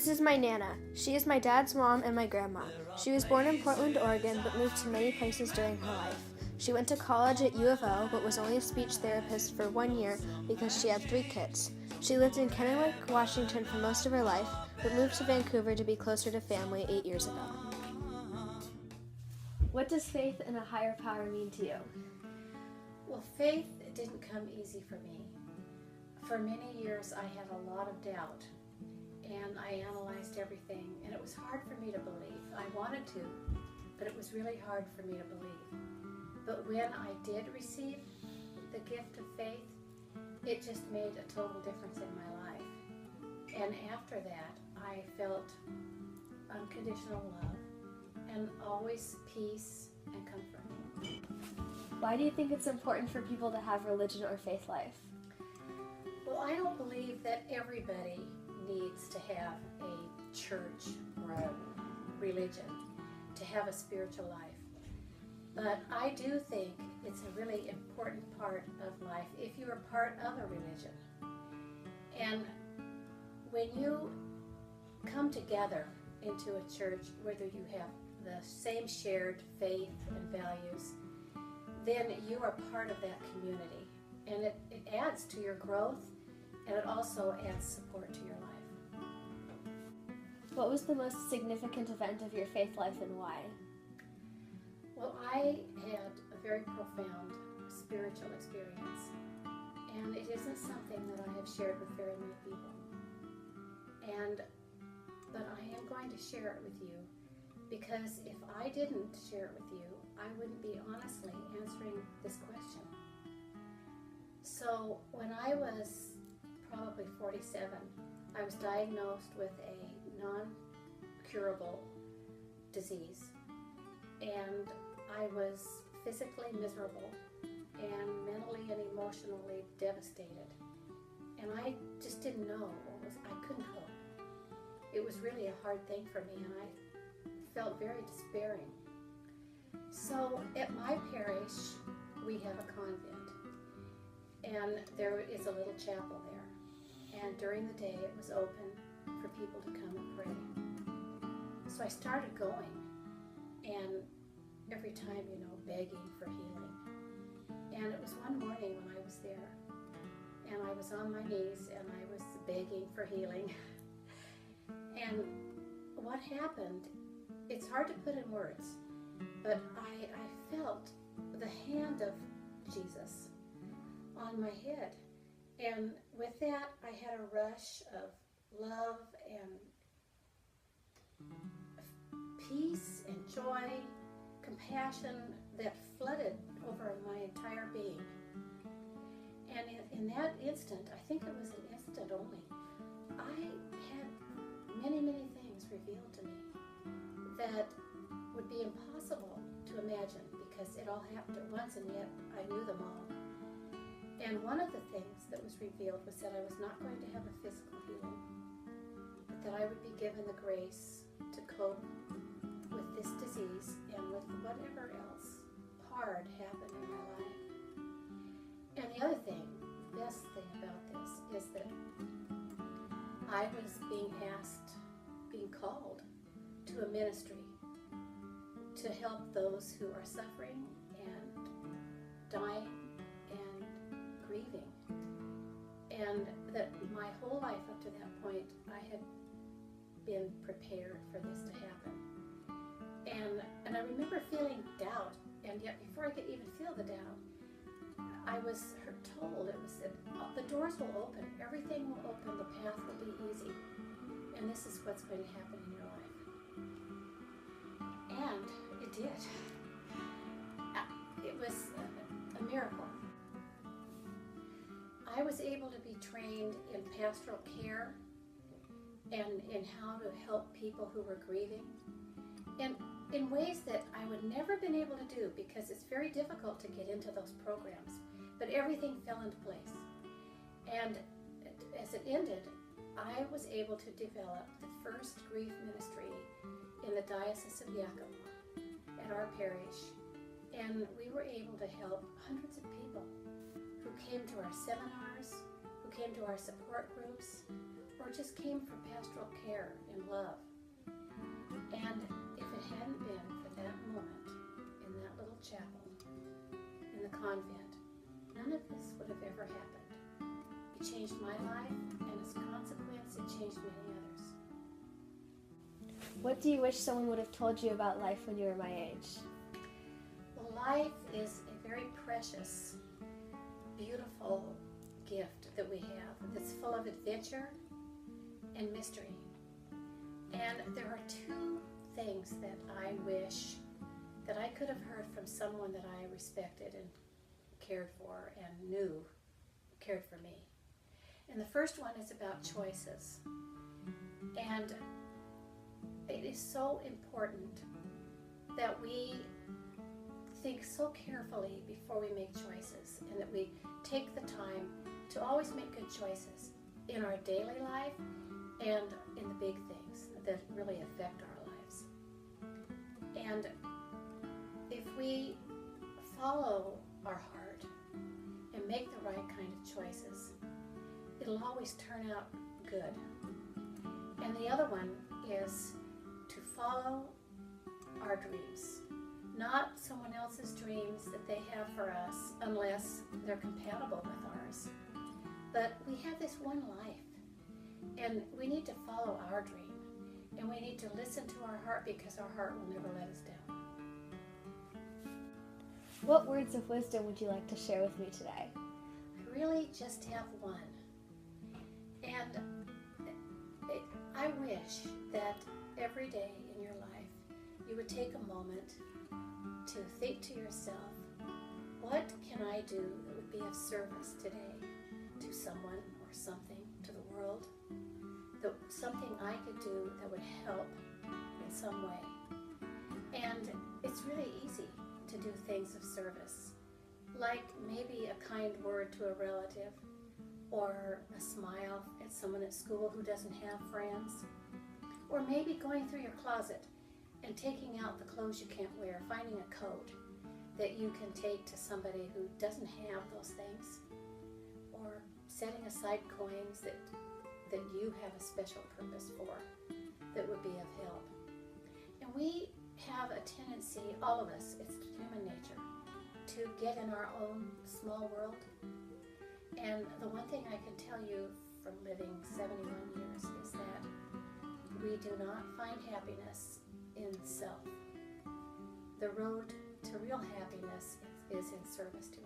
This is my Nana. She is my dad's mom and my grandma. She was born in Portland, Oregon, but moved to many places during her life. She went to college at U of O, but was only a speech therapist for 1 year because she had 3 kids. She lived in Kennewick, Washington for most of her life, but moved to Vancouver to be closer to family 8 years ago. What does faith in a higher power mean to you? Well, faith didn't come easy for me. For many years I had a lot of doubt, and I analyzed everything, and it was hard for me to believe. I wanted to, but it was really hard for me to believe. But when I did receive the gift of faith, it just made a total difference in my life. And after that, I felt unconditional love and always peace and comfort. Why do you think it's important for people to have religion or faith life? Well, I don't believe that everybody needs to have a church or a religion to have a spiritual life. But I do think it's a really important part of life if you are part of a religion. And when you come together into a church, whether you have the same shared faith and values, then you are part of that community. And it adds to your growth, and it also adds support to your life. What was the most significant event of your faith life and why? Well, I had a very profound spiritual experience, and it isn't something that I have shared with very many people. But I am going to share it with you, because if I didn't share it with you, I wouldn't be honestly answering this question. So when I was probably 47, I was diagnosed with a non-curable disease, and I was physically miserable and mentally and emotionally devastated. And I just didn't know I couldn't cope. It was really a hard thing for me, and I felt very despairing. So at my parish, we have a convent, and there is a little chapel there. And during the day, it was open for people to come and pray. So I started going, and every time, begging for healing. And it was one morning when I was there, and I was on my knees, and I was begging for healing. And what happened, it's hard to put in words, but I felt the hand of Jesus on my head. And with that, I had a rush of love and peace and joy, compassion that flooded over my entire being. And in that instant, I think it was an instant only, I had many, many things revealed to me that would be impossible to imagine, because it all happened at once, and yet I knew them all. And one of the things that was revealed was that I was not going to have a physical healing, but that I would be given the grace to cope with this disease and with whatever else hard happened in my life. And the other thing, the best thing about this, is that I was being called to a ministry to help those who are suffering and dying and grieving. And that my whole life up to that point, I had been prepared for this to happen. And I remember feeling doubt, and yet before I could even feel the doubt, I was told the doors will open, everything will open, the path will be easy, and this is what's going to happen in your life. And it did. It was a miracle. I was able to be trained in pastoral care and in how to help people who were grieving, and in ways that I would never have been able to do, because it's very difficult to get into those programs. But everything fell into place. And as it ended, I was able to develop the first grief ministry in the Diocese of Yakima at our parish. And we were able to help hundreds of people who came to our seminars, who came to our support groups, or just came from pastoral care and love. And if it hadn't been for that moment in that little chapel in the convent, none of this would have ever happened. It changed my life, and as a consequence, it changed many others. What do you wish someone would have told you about life when you were my age? Well, life is a very precious, beautiful gift that we have that's full of adventure and mystery. And there are two things that I wish that I could have heard from someone that I respected and cared for and knew cared for me. And the first one is about choices. And it is so important that we think so carefully before we make choices, and that we take the time to always make good choices in our daily life and in the big things that really affect our lives. And if we follow our heart and make the right kind of choices, it'll always turn out good. And the other one is to follow our dreams, not someone else's dreams that they have for us unless they're compatible with ours. But we have this one life, and we need to follow our dream, and we need to listen to our heart, because our heart will never let us down. What words of wisdom would you like to share with me today? I really just have one. And I wish that every day in your life you would take a moment to think to yourself, what can I do that would be of service today to someone or something, to the world? Something I could do that would help in some way. And it's really easy to do things of service, like maybe a kind word to a relative, or a smile at someone at school who doesn't have friends, or maybe going through your closet and taking out the clothes you can't wear, finding a coat that you can take to somebody who doesn't have those things, or setting aside coins that you have a special purpose for that would be of help. And we have a tendency, all of us, it's human nature, to get in our own small world. And the one thing I can tell you from living 71 years is that we do not find happiness in self. The road to real happiness is in service to